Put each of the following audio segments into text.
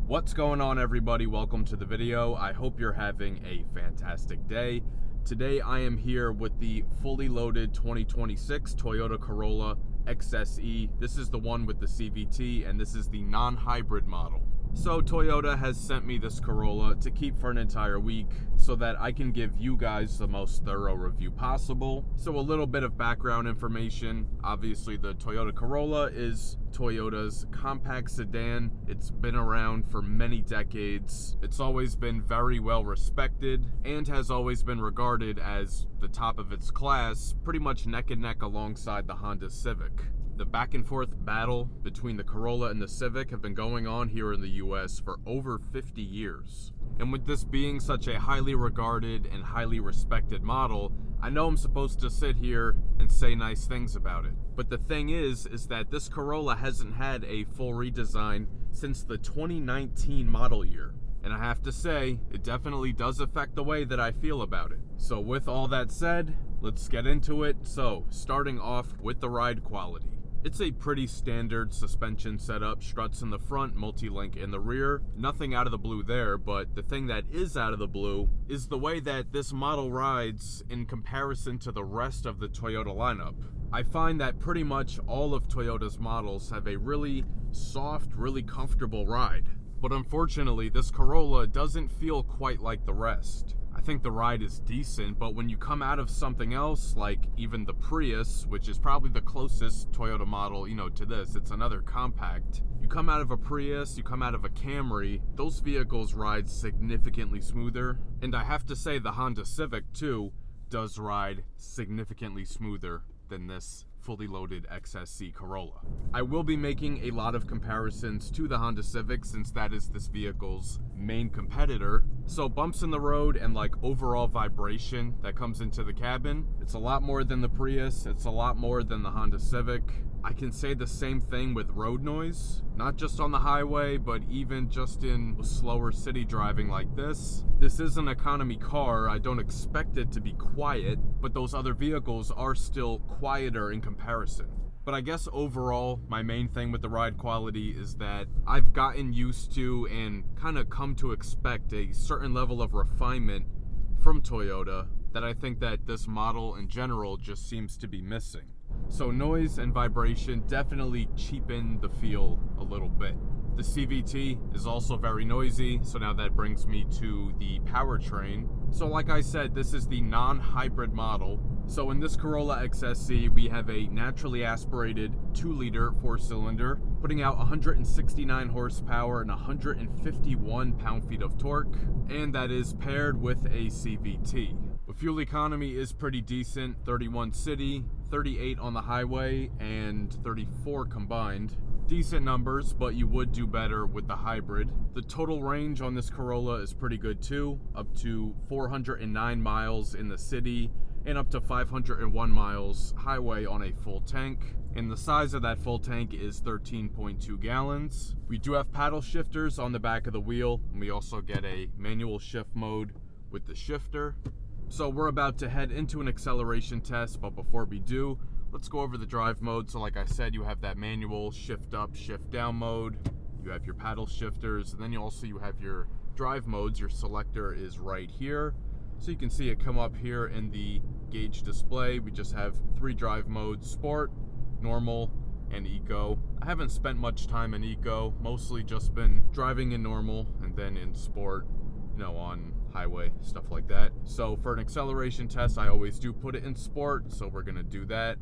What's going on, everybody? Welcome to the video. I hope you're having a fantastic day. Today I am here with the fully loaded 2026 Toyota Corolla XSE. This is the one with the CVT, and this is the non-hybrid model. So Toyota has sent me this Corolla to keep for an entire week so that I can give you guys the most thorough review possible. So a little bit of background information. Obviously, the Toyota Corolla is Toyota's compact sedan. It's been around for many decades. It's always been very well respected and has always been regarded as the top of its class, pretty much neck and neck alongside the Honda Civic. The back and forth battle between the Corolla and the Civic have been going on here in the US for over 50 years. And with this being such a highly regarded and highly respected model, I know I'm supposed to sit here and say nice things about it. But the thing is that this Corolla hasn't had a full redesign since the 2019 model year. And I have to say, it definitely does affect the way that I feel about it. So with all that said, let's get into it. So, starting off with the ride quality. It's a pretty standard suspension setup, struts in the front, multi-link in the rear. Nothing out of the blue there, but the thing that is out of the blue is the way that this model rides in comparison to the rest of the Toyota lineup. I find that pretty much all of Toyota's models have a really soft, really comfortable ride. But unfortunately, this Corolla doesn't feel quite like the rest. I think the ride is decent, but when you come out of something else, like even the Prius, which is probably the closest Toyota model, to this, it's another compact. You come out of a Prius, you come out of a Camry, those vehicles ride significantly smoother. And I have to say the Honda Civic, too, does ride significantly smoother than this fully loaded XSE Corolla. I will be making a lot of comparisons to the Honda Civic since that is this vehicle's main competitor. So bumps in the road and like overall vibration that comes into the cabin, it's a lot more than the Prius, it's a lot more than the Honda Civic. I can say the same thing with road noise, not just on the highway, but even just in slower city driving like this. This is an economy car. I don't expect it to be quiet, but those other vehicles are still quieter in comparison. But I guess overall, my main thing with the ride quality is that I've gotten used to and kind of come to expect a certain level of refinement from Toyota that I think that this model in general just seems to be missing. So noise and vibration definitely cheapen the feel a little bit. The CVT is also very noisy, so now that brings me to the powertrain. So like I said, this is the non-hybrid model. So in this Corolla XSE, we have a naturally aspirated 2-liter 4-cylinder, putting out 169 horsepower and 151 pound-feet of torque, and that is paired with a CVT. The fuel economy is pretty decent, 31 city, 38 on the highway, and 34 combined. Decent numbers, but you would do better with the hybrid. The total range on this Corolla is pretty good too, up to 409 miles in the city, and up to 501 miles highway on a full tank. And the size of that full tank is 13.2 gallons. We do have paddle shifters on the back of the wheel, and we also get a manual shift mode with the shifter. So we're about to head into an acceleration test, but before we do, let's go over the drive mode. So like I said, you have that manual shift up, shift down mode. You have your paddle shifters, and then you have your drive modes. Your selector is right here. So you can see it come up here in the gauge display. We just have 3 drive modes: Sport, Normal, and Eco. I haven't spent much time in Eco, mostly just been driving in Normal and then in Sport, on highway, stuff like that. So for an acceleration test, I always do put it in Sport, so we're gonna do that.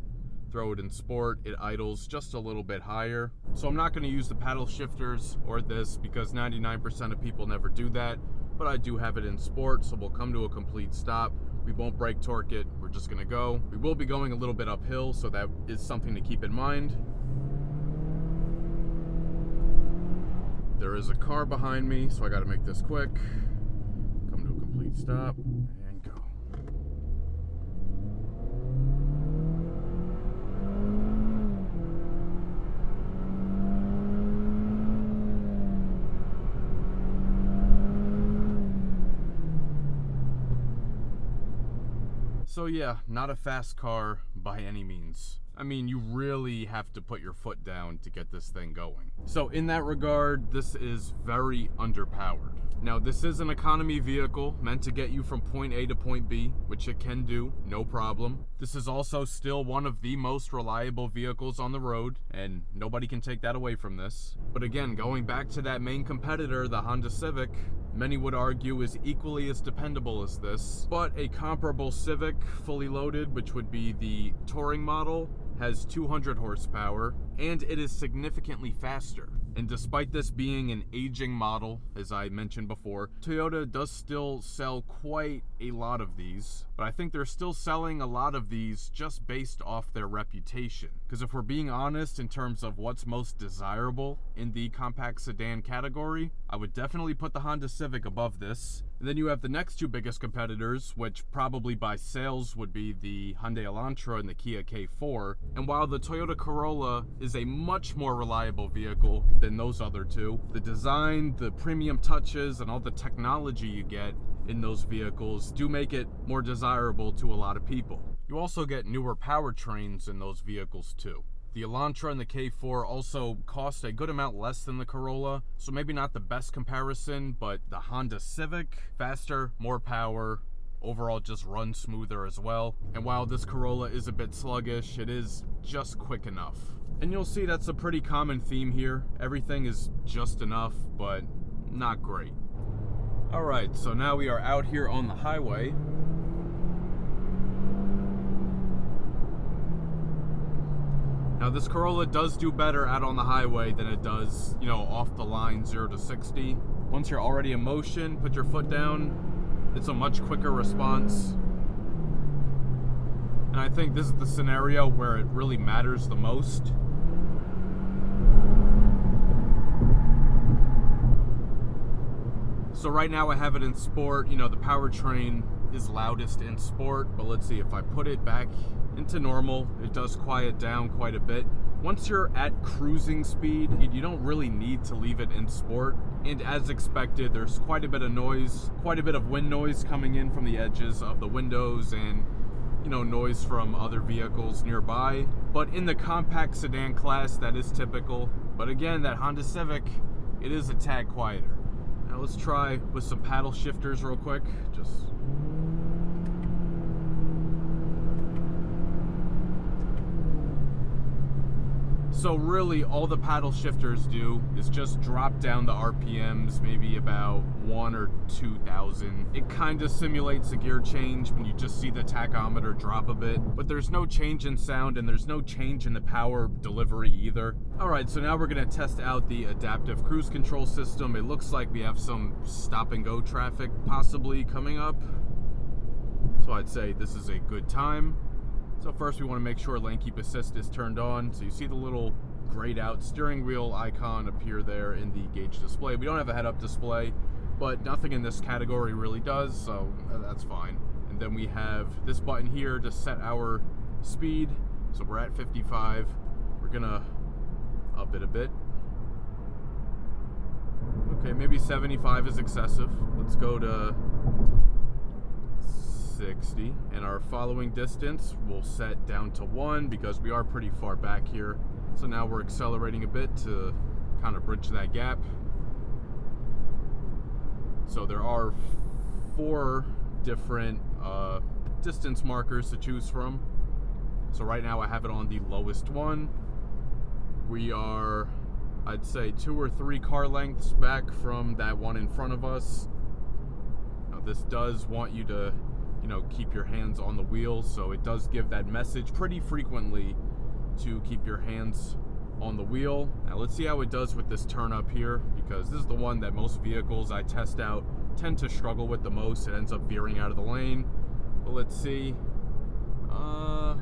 Throw it in Sport, it idles just a little bit higher. So I'm not gonna use the paddle shifters or this because 99% of people never do that, but I do have it in Sport, so we'll come to a complete stop. We won't brake torque it, we're just gonna go. We will be going a little bit uphill, so that is something to keep in mind. There is a car behind me, so I gotta make this quick. Come to a complete stop, and go. So yeah, not a fast car by any means. I mean, you really have to put your foot down to get this thing going. So in that regard, this is very underpowered. Now, this is an economy vehicle meant to get you from point A to point B, which it can do, no problem. This is also still one of the most reliable vehicles on the road, and nobody can take that away from this. But again, going back to that main competitor, the Honda Civic, many would argue is equally as dependable as this, but a comparable Civic, fully loaded, which would be the touring model, has 200 horsepower, and it is significantly faster. And despite this being an aging model, as I mentioned before, Toyota does still sell quite a lot of these, but I think they're still selling a lot of these just based off their reputation. Because if we're being honest in terms of what's most desirable in the compact sedan category, I would definitely put the Honda Civic above this. And then you have the next two biggest competitors, which probably by sales would be the Hyundai Elantra and the Kia K4. And while the Toyota Corolla is a much more reliable vehicle than those other two, the design, the premium touches, and all the technology you get in those vehicles do make it more desirable to a lot of people. You also get newer powertrains in those vehicles too. The Elantra and the K4 also cost a good amount less than the Corolla, so maybe not the best comparison, but the Honda Civic, faster, more power, overall just runs smoother as well. And while this Corolla is a bit sluggish, it is just quick enough. And you'll see that's a pretty common theme here. Everything is just enough, but not great. Alright, so now we are out here on the highway. Now this Corolla does do better out on the highway than it does, off the line 0 to 60. Once you're already in motion, put your foot down, it's a much quicker response. And I think this is the scenario where it really matters the most. So right now I have it in sport, the powertrain is loudest in sport, but let's see, if I put it back into normal, it does quiet down quite a bit. Once you're at cruising speed, you don't really need to leave it in sport. And as expected, there's quite a bit of noise, quite a bit of wind noise coming in from the edges of the windows and, noise from other vehicles nearby. But in the compact sedan class, that is typical. But again, that Honda Civic, it is a tad quieter. Now let's try with some paddle shifters real quick. So really all the paddle shifters do is just drop down the RPMs maybe about 1 or 2,000. It kind of simulates a gear change when you just see the tachometer drop a bit, but there's no change in sound and there's no change in the power delivery either. Alright, so now we're going to test out the adaptive cruise control system. It looks like we have some stop and go traffic possibly coming up. So I'd say this is a good time. So first we want to make sure lane keep assist is turned on. So you see the little grayed out steering wheel icon appear there in the gauge display. We don't have a head-up display, but nothing in this category really does, so that's fine. And then we have this button here to set our speed. So we're at 55. We're gonna up it a bit. Okay, maybe 75 is excessive. Let's go to 60, and our following distance we'll set down to 1 because we are pretty far back here. So now we're accelerating a bit to kind of bridge that gap. So there are 4 different distance markers to choose from. So right now I have it on the lowest one. We are, I'd say, 2 or 3 car lengths back from that one in front of us. Now this does want you to keep your hands on the wheel, so it does give that message pretty frequently to keep your hands on the wheel. Now let's see how it does with this turn up here, because this is the one that most vehicles I test out tend to struggle with the most. It ends up veering out of the lane. But let's see.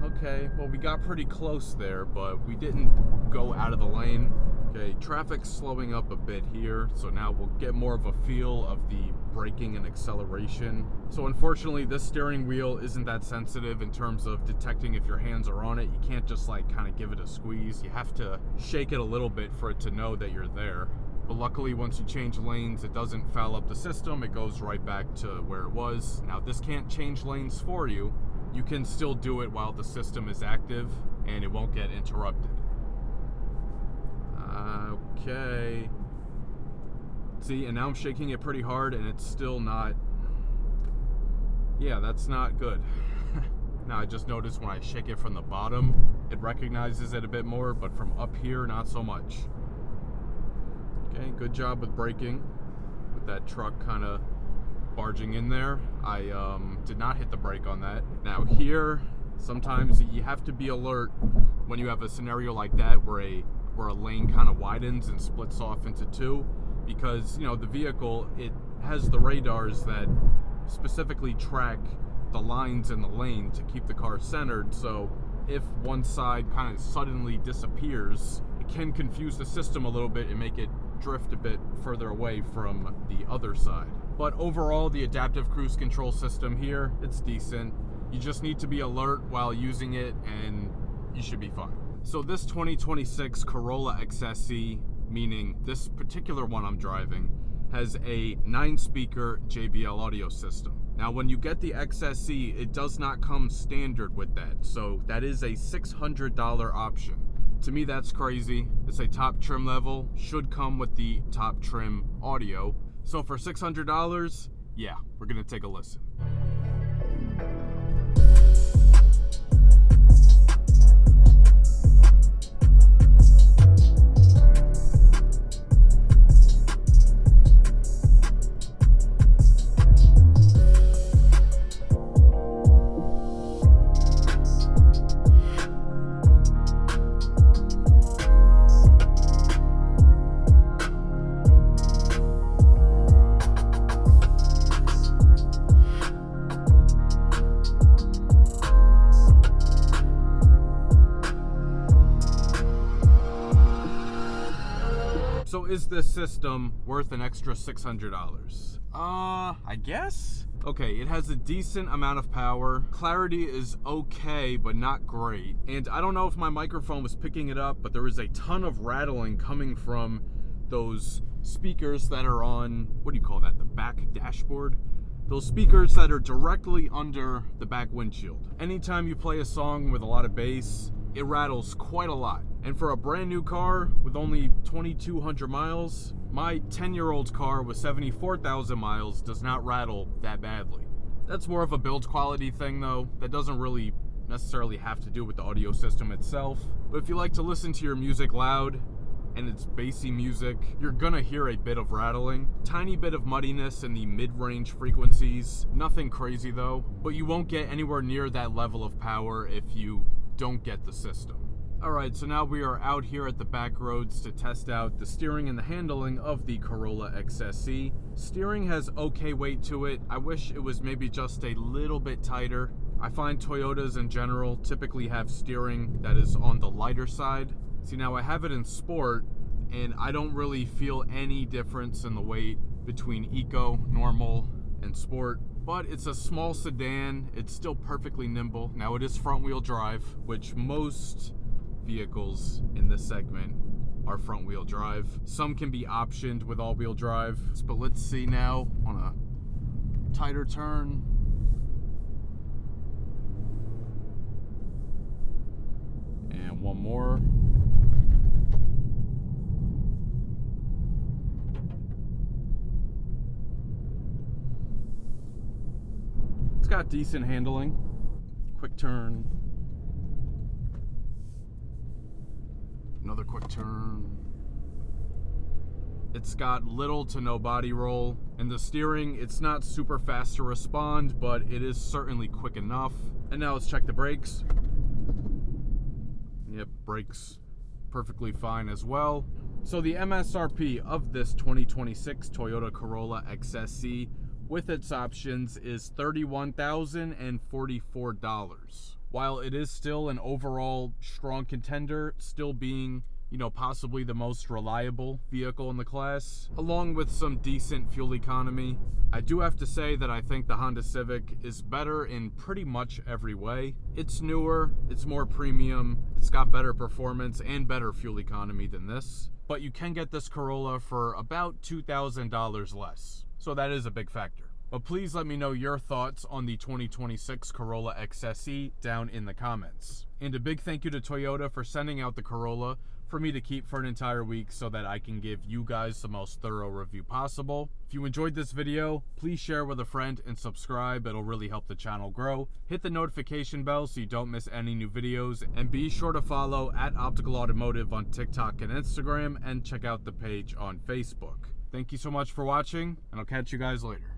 Okay, well, we got pretty close there, but we didn't go out of the lane. Okay, traffic's slowing up a bit here, so now we'll get more of a feel of the braking and acceleration. So unfortunately, this steering wheel isn't that sensitive in terms of detecting if your hands are on it. You can't just kind of give it a squeeze. You have to shake it a little bit for it to know that you're there. But luckily, once you change lanes, it doesn't foul up the system. It goes right back to where it was. Now, this can't change lanes for you. You can still do it while the system is active. and it won't get interrupted. Okay. See, and now I'm shaking it pretty hard and it's still not. Yeah, that's not good. Now I just noticed when I shake it from the bottom, it recognizes it a bit more, but from up here, not so much. Okay, good job with braking, with that truck kind of barging in there. I did not hit the brake on that. Now here, sometimes you have to be alert when you have a scenario like that where a lane kind of widens and splits off into two, because you know the vehicle, it has the radars that specifically track the lines in the lane to keep the car centered. So if one side kind of suddenly disappears, it can confuse the system a little bit and make it drift a bit further away from the other side. But overall, the adaptive cruise control system here, it's decent. You just need to be alert while using it and you should be fine. So this 2026 Corolla XSE, meaning this particular one I'm driving, has a 9-speaker JBL audio system. Now when you get the XSE, it does not come standard with that, so that is a $600 option. To me, that's crazy. It's a top trim level, should come with the top trim audio. So for $600, yeah, we're gonna take a listen. So is this system worth an extra $600? I guess? Okay, it has a decent amount of power. Clarity is okay, but not great. And I don't know if my microphone was picking it up, but there is a ton of rattling coming from those speakers that are on, what do you call that, the back dashboard? Those speakers that are directly under the back windshield. Anytime you play a song with a lot of bass, it rattles quite a lot. And for a brand new car with only 2,200 miles, my 10-year-old car with 74,000 miles does not rattle that badly. That's more of a build quality thing though. That doesn't really necessarily have to do with the audio system itself. But if you like to listen to your music loud and it's bassy music, you're gonna hear a bit of rattling. Tiny bit of muddiness in the mid-range frequencies. Nothing crazy though, but you won't get anywhere near that level of power if you don't get the system. Alright, so now we are out here at the back roads to test out the steering and the handling of the Corolla XSE. Steering has okay weight to it. I wish it was maybe just a little bit tighter. I find Toyotas in general typically have steering that is on the lighter side. See, now I have it in Sport, and I don't really feel any difference in the weight between Eco, Normal, and Sport. But it's a small sedan. It's still perfectly nimble. Now it is front-wheel drive, which most vehicles in this segment are front-wheel drive. Some can be optioned with all-wheel drive. But let's see now on a tighter turn. And one more. It's got decent handling. Quick turn. Another quick turn. It's got little to no body roll. And the steering, it's not super fast to respond, but it is certainly quick enough. And now let's check the brakes. Yep, brakes perfectly fine as well. So the MSRP of this 2026 Toyota Corolla XSE with its options is $31,044. While it is still an overall strong contender, still being, you know, possibly the most reliable vehicle in the class, along with some decent fuel economy, I do have to say that I think the Honda Civic is better in pretty much every way. It's newer, it's more premium, it's got better performance and better fuel economy than this, but you can get this Corolla for about $2,000 less. So that is a big factor. But please let me know your thoughts on the 2026 Corolla XSE down in the comments. And a big thank you to Toyota for sending out the Corolla for me to keep for an entire week so that I can give you guys the most thorough review possible. If you enjoyed this video, please share with a friend and subscribe. It'll really help the channel grow. Hit the notification bell so you don't miss any new videos, and be sure to follow @OpticalAutomotive on TikTok and Instagram, and check out the page on Facebook. Thank you so much for watching, and I'll catch you guys later.